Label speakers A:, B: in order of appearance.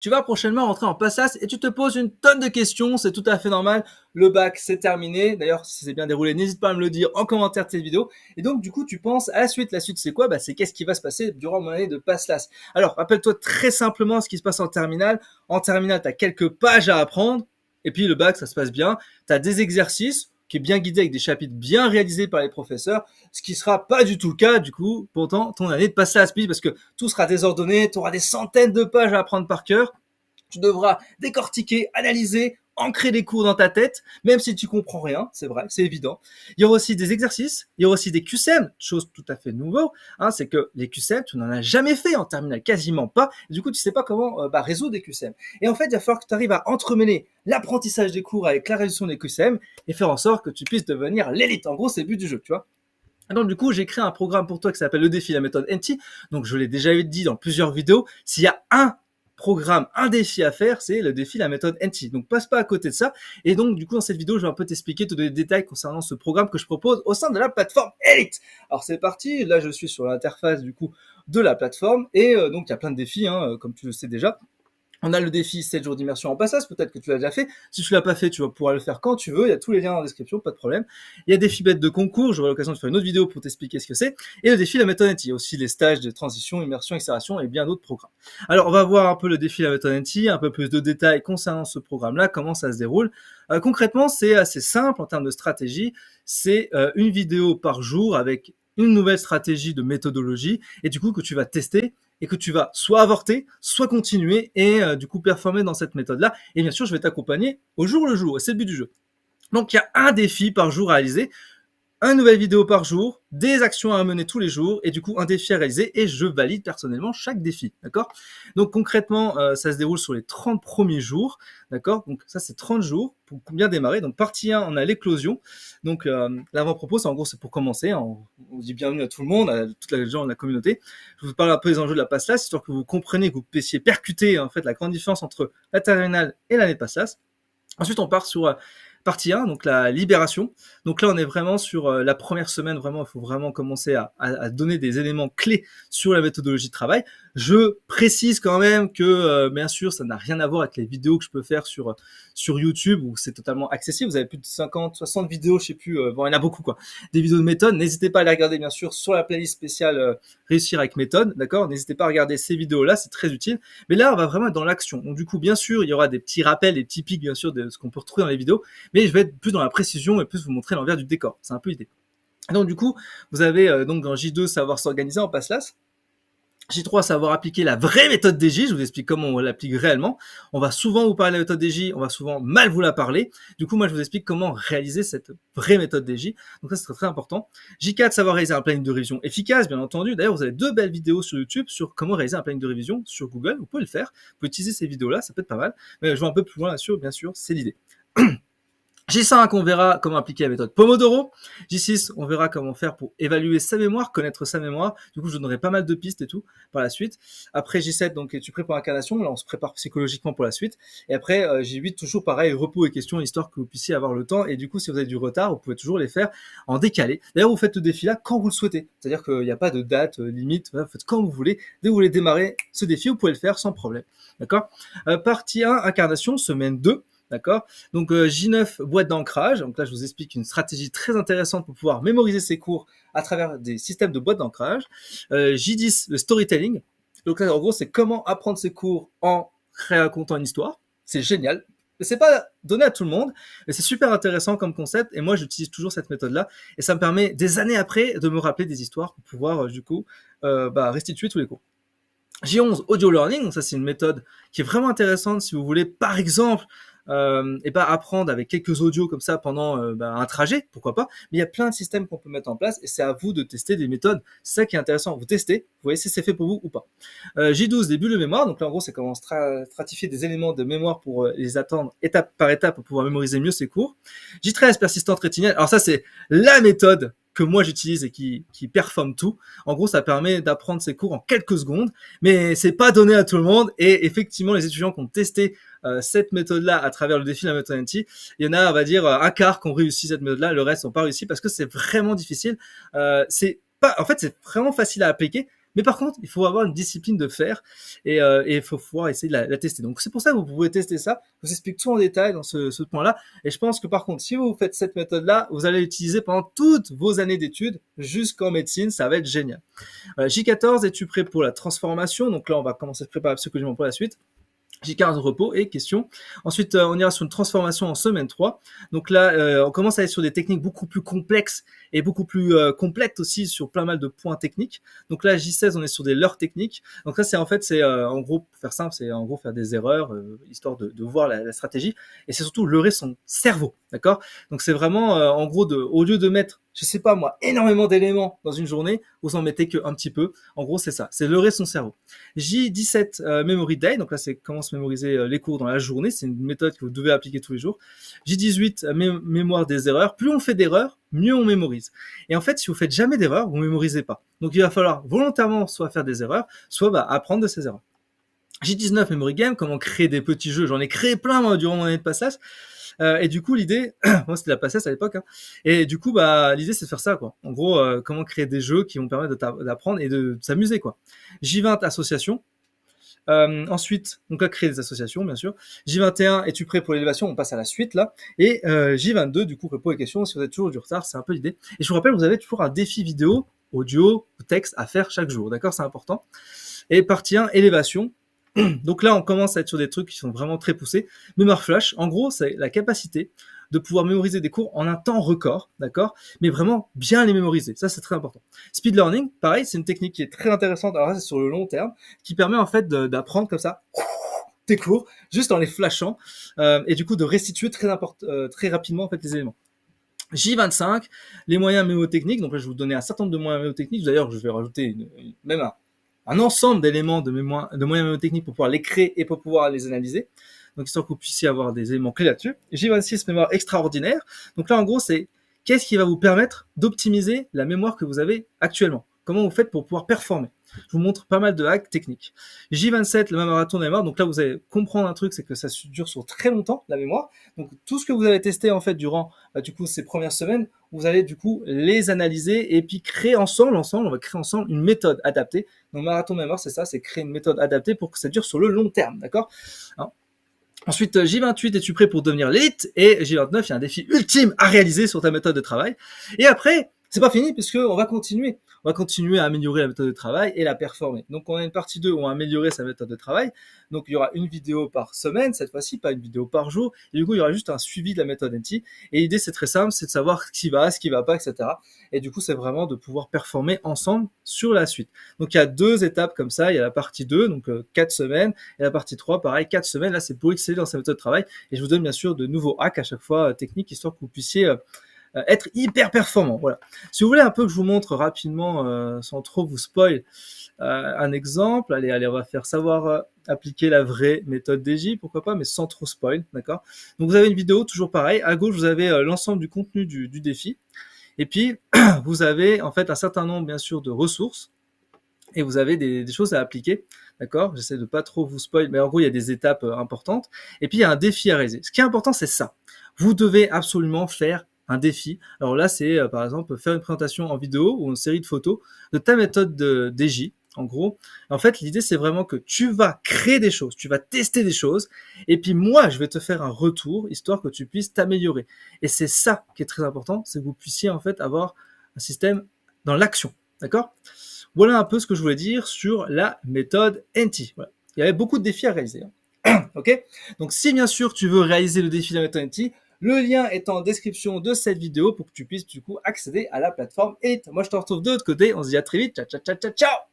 A: Tu vas prochainement rentrer en PASSAS et tu te poses une tonne de questions, c'est tout à fait normal. Le bac, c'est terminé. D'ailleurs, si c'est bien déroulé, n'hésite pas à me le dire en commentaire de cette vidéo. Et donc, du coup, tu penses à la suite. La suite, c'est quoi? C'est qu'est-ce qui va se passer durant mon année de PASSAS. Alors, rappelle-toi très simplement ce qui se passe en terminale. En terminale, tu as quelques pages à apprendre. Et puis, le bac, ça se passe bien. Tu as des exercices qui est bien guidé avec des chapitres bien réalisés par les professeurs, ce qui sera pas du tout le cas, du coup, pendant ton année de PASSAS, parce que tout sera désordonné, tu auras des centaines de pages à apprendre par cœur. Tu devras décortiquer, analyser, ancrer les cours dans ta tête, même si tu comprends rien, c'est vrai, c'est évident. Il y aura aussi des exercices, il y aura aussi des QCM, chose tout à fait nouveau, c'est que les QCM, tu n'en as jamais fait en terminale, quasiment pas, et du coup, tu sais pas comment résoudre des QCM. Et en fait, il va falloir que tu arrives à entremêler l'apprentissage des cours avec la résolution des QCM et faire en sorte que tu puisses devenir l'élite. En gros, c'est le but du jeu, tu vois. Donc du coup, j'ai créé un programme pour toi qui s'appelle le défi, la méthode NT. Donc je l'ai déjà dit dans plusieurs vidéos. S'il y a un programme, un défi à faire, c'est le défi, la méthode NT. Donc passe pas à côté de ça. Et donc du coup, dans cette vidéo, je vais un peu t'expliquer, te donner des détails concernant ce programme que je propose au sein de la plateforme Elite. Alors c'est parti. Là, je suis sur l'interface du coup de la plateforme et donc il y a plein de défis, comme tu le sais déjà. On a le défi 7 jours d'immersion en PASSAS, peut-être que tu l'as déjà fait. Si tu l'as pas fait, tu vas pouvoir le faire quand tu veux. Il y a tous les liens dans la description, pas de problème. Il y a des défis bêtes de concours, j'aurai l'occasion de faire une autre vidéo pour t'expliquer ce que c'est. Et le défi la méthode NT, il y a aussi les stages de transition, immersion, accélération et bien d'autres programmes. Alors, on va voir un peu le défi la méthode NT, un peu plus de détails concernant ce programme-là, comment ça se déroule. Concrètement, c'est assez simple en termes de stratégie. C'est une vidéo par jour avec une nouvelle stratégie de méthodologie et du coup que tu vas tester et que tu vas soit avorter, soit continuer et du coup performer dans cette méthode-là. Et bien sûr, je vais t'accompagner au jour le jour, et c'est le but du jeu. Donc il y a un défi par jour à réaliser, une nouvelle vidéo par jour, des actions à mener tous les jours et du coup un défi à réaliser et je valide personnellement chaque défi, d'accord? Donc concrètement, ça se déroule sur les 30 premiers jours, d'accord? Donc ça c'est 30 jours pour bien démarrer. Donc partie 1, on a l'éclosion. Donc l'avant-propos, c'est en gros c'est pour commencer, on dit bienvenue à tout le monde, à toute la gens de la communauté. Je vous parle un peu des enjeux de la PASSAS, histoire que vous compreniez, que vous puissiez percuter en fait la grande différence entre la terminale et l'année de PASSAS. Ensuite, on part sur partie 1, donc la libération. Donc là, on est vraiment sur la première semaine, vraiment, il faut vraiment commencer à donner des éléments clés sur la méthodologie de travail. Je précise quand même que, bien sûr, ça n'a rien à voir avec les vidéos que je peux faire sur YouTube, où c'est totalement accessible. Vous avez plus de 50, 60 vidéos, je sais plus, bon, il y en a beaucoup, quoi. Des vidéos de méthode. N'hésitez pas à les regarder, bien sûr, sur la playlist spéciale Réussir avec méthode, d'accord? N'hésitez pas à regarder ces vidéos-là, c'est très utile. Mais là, on va vraiment être dans l'action. Donc, du coup, bien sûr, il y aura des petits rappels, des petits pics, bien sûr, de ce qu'on peut retrouver dans les vidéos, mais je vais être plus dans la précision et plus vous montrer l'envers du décor. C'est un peu l'idée. Donc, du coup, vous avez donc dans J2 savoir s'organiser en PASSAS. J3, savoir appliquer la vraie méthode DJ. Je vous explique comment on l'applique réellement. On va souvent vous parler de la méthode DJ, on va souvent mal vous la parler. Du coup, moi, je vous explique comment réaliser cette vraie méthode DJ. Donc ça, c'est très, très important. J4, savoir réaliser un planning de révision efficace, bien entendu. D'ailleurs, vous avez 2 belles vidéos sur YouTube sur comment réaliser un planning de révision sur Google. Vous pouvez le faire. Vous pouvez utiliser ces vidéos-là, ça peut être pas mal. Mais je vais un peu plus loin là-dessus, bien sûr, c'est l'idée. J5, on verra comment appliquer la méthode Pomodoro. J6, on verra comment faire pour évaluer sa mémoire, connaître sa mémoire. Du coup, je donnerai pas mal de pistes et tout par la suite. Après J7, donc es-tu prêt pour l'incarnation? Là, on se prépare psychologiquement pour la suite. Et après J8, toujours pareil, repos et questions, histoire que vous puissiez avoir le temps. Et du coup, si vous avez du retard, vous pouvez toujours les faire en décalé. D'ailleurs, vous faites le défi là quand vous le souhaitez. C'est-à-dire qu'il n'y a pas de date limite. Vous faites quand vous voulez. Dès que vous voulez démarrer ce défi, vous pouvez le faire sans problème. D'accord? Partie 1, incarnation, semaine 2. D'accord? Donc J9, boîte d'ancrage. Donc là, je vous explique une stratégie très intéressante pour pouvoir mémoriser ses cours à travers des systèmes de boîtes d'ancrage. J10, le storytelling. Donc là, en gros, c'est comment apprendre ses cours en racontant une histoire. C'est génial. Mais c'est pas donné à tout le monde, mais c'est super intéressant comme concept. Et moi, j'utilise toujours cette méthode-là. Et ça me permet, des années après, de me rappeler des histoires pour pouvoir, du coup, restituer tous les cours. J11, audio learning, donc ça c'est une méthode qui est vraiment intéressante si vous voulez par exemple apprendre avec quelques audios comme ça pendant un trajet, pourquoi pas, mais il y a plein de systèmes qu'on peut mettre en place et c'est à vous de tester des méthodes, c'est ça qui est intéressant, vous testez, vous voyez si c'est fait pour vous ou pas. J12, début de mémoire, donc là en gros c'est comment stratifier des éléments de mémoire pour les attendre étape par étape pour pouvoir mémoriser mieux ses cours. J13, persistante rétinienne, alors ça c'est la méthode que moi j'utilise et qui performe tout. En gros, ça permet d'apprendre ses cours en quelques secondes, mais c'est pas donné à tout le monde. Et effectivement, les étudiants qui ont testé cette méthode-là à travers le défi de la méthode NT, il y en a, on va dire, un quart qui ont réussi cette méthode-là, le reste n'ont pas réussi parce que c'est vraiment difficile. En fait, c'est vraiment facile à appliquer, Mais par contre, il faut avoir une discipline de faire et il faut pouvoir essayer de la tester. Donc c'est pour ça que vous pouvez tester ça. Je vous explique tout en détail dans ce point-là. Et je pense que par contre, si vous faites cette méthode-là, vous allez l'utiliser pendant toutes vos années d'études jusqu'en médecine. Ça va être génial. J14, es-tu prêt pour la transformation? Donc là, on va commencer à se préparer psychologiquement pour la suite. J15 repos et questions. Ensuite, on ira sur une transformation en semaine 3. Donc là, on commence à aller sur des techniques beaucoup plus complexes et beaucoup plus complètes aussi sur plein mal de points techniques. Donc là, J16, on est sur des leurres techniques. Donc là, c'est en fait, c'est en gros, pour faire simple, c'est en gros faire des erreurs, histoire de voir la stratégie. Et c'est surtout leurrer son cerveau, d'accord? Donc c'est vraiment, en gros, au lieu de mettre, je sais pas moi, énormément d'éléments dans une journée, vous en mettez qu'un petit peu. En gros, c'est ça, c'est leurrer son cerveau. J17, Memory Day. Donc là, c'est comment se mémoriser les cours dans la journée. C'est une méthode que vous devez appliquer tous les jours. J18, mémoire des erreurs. Plus on fait d'erreurs, mieux on mémorise. Et en fait, si vous faites jamais d'erreurs, vous mémorisez pas. Donc il va falloir volontairement soit faire des erreurs, soit apprendre de ces erreurs. J19, Memory Game, comment créer des petits jeux. J'en ai créé plein moi durant mon année de passage. Et du coup, l'idée, moi c'était la passesse à l'époque, hein. Et du coup, l'idée c'est de faire ça, quoi. En gros, comment créer des jeux qui vont permettre d'apprendre et de s'amuser, quoi. J20, association. Ensuite, on va créer des associations, bien sûr. J21, es-tu prêt pour l'élévation? On passe à la suite, là. Et J22, du coup, repos et questions. Si vous avez toujours du retard, c'est un peu l'idée. Et je vous rappelle, vous avez toujours un défi vidéo, audio, texte à faire chaque jour. D'accord? C'est important. Et partie 1, élévation. Donc là, on commence à être sur des trucs qui sont vraiment très poussés. Mémoire flash, en gros, c'est la capacité de pouvoir mémoriser des cours en un temps record, d'accord? Mais vraiment bien les mémoriser. Ça, c'est très important. Speed learning, pareil, c'est une technique qui est très intéressante. Alors là, c'est sur le long terme, qui permet en fait d'apprendre comme ça tes cours, juste en les flashant, et du coup de restituer très rapidement en fait les éléments. J25, les moyens mémotechniques. Donc là, je vais vous donner un certain nombre de moyens mémotechniques. D'ailleurs, je vais rajouter même un ensemble d'éléments de moyens mémotechniques pour pouvoir les créer et pour pouvoir les analyser. Donc, histoire que vous puissiez avoir des éléments clés là-dessus. J26, mémoire extraordinaire. Donc là, en gros, c'est qu'est-ce qui va vous permettre d'optimiser la mémoire que vous avez actuellement? Comment vous faites pour pouvoir performer? Je vous montre pas mal de hacks techniques. J27, le marathon de la mémoire. Donc là, vous allez comprendre un truc, c'est que ça dure sur très longtemps, la mémoire. Donc tout ce que vous avez testé en fait durant du coup ces premières semaines, vous allez du coup les analyser et puis créer ensemble, on va créer ensemble une méthode adaptée. Donc marathon de mémoire, c'est ça, c'est créer une méthode adaptée pour que ça dure sur le long terme, d'accord? Ensuite, J28, es-tu prêt pour devenir l'élite? Et J29, il y a un défi ultime à réaliser sur ta méthode de travail. Et après, c'est pas fini puisque on va continuer. On va continuer à améliorer la méthode de travail et la performer. Donc, on a une partie 2 où on va améliorer sa méthode de travail. Donc, il y aura une vidéo par semaine, cette fois-ci, pas une vidéo par jour. Et du coup, il y aura juste un suivi de la méthode NT. Et l'idée, c'est très simple, c'est de savoir ce qui va pas, etc. Et du coup, c'est vraiment de pouvoir performer ensemble sur la suite. Donc, il y a 2 étapes comme ça. Il y a la partie 2, donc 4 semaines. Et la partie 3, pareil, 4 semaines. Là, c'est pour exceller dans sa méthode de travail. Et je vous donne bien sûr de nouveaux hacks à chaque fois techniques, histoire que vous puissiez être hyper performant. Voilà. Si vous voulez un peu que je vous montre rapidement, sans trop vous spoil, un exemple, allez, on va faire savoir appliquer la vraie méthode DJ, pourquoi pas, mais sans trop spoil, d'accord? Donc vous avez une vidéo, toujours pareil. À gauche, vous avez l'ensemble du contenu du défi. Et puis, vous avez en fait un certain nombre, bien sûr, de ressources. Et vous avez des choses à appliquer, d'accord? J'essaie de pas trop vous spoil, mais en gros, il y a des étapes importantes. Et puis, il y a un défi à réaliser. Ce qui est important, c'est ça. Vous devez absolument faire un défi. Alors là, c'est par exemple faire une présentation en vidéo ou une série de photos de ta méthode de DJ. En gros, en fait, l'idée, c'est vraiment que tu vas créer des choses, tu vas tester des choses, et puis moi, je vais te faire un retour, histoire que tu puisses t'améliorer. Et c'est ça qui est très important, c'est que vous puissiez en fait avoir un système dans l'action, d'accord? Voilà un peu ce que je voulais dire sur la méthode NT. Voilà. Il y avait beaucoup de défis à réaliser. Ok? Donc, si bien sûr tu veux réaliser le défi de la méthode NT, le lien est en description de cette vidéo pour que tu puisses du coup accéder à la plateforme Elite. Moi, je te retrouve de l'autre côté. On se dit à très vite. Ciao, ciao, ciao, ciao, ciao!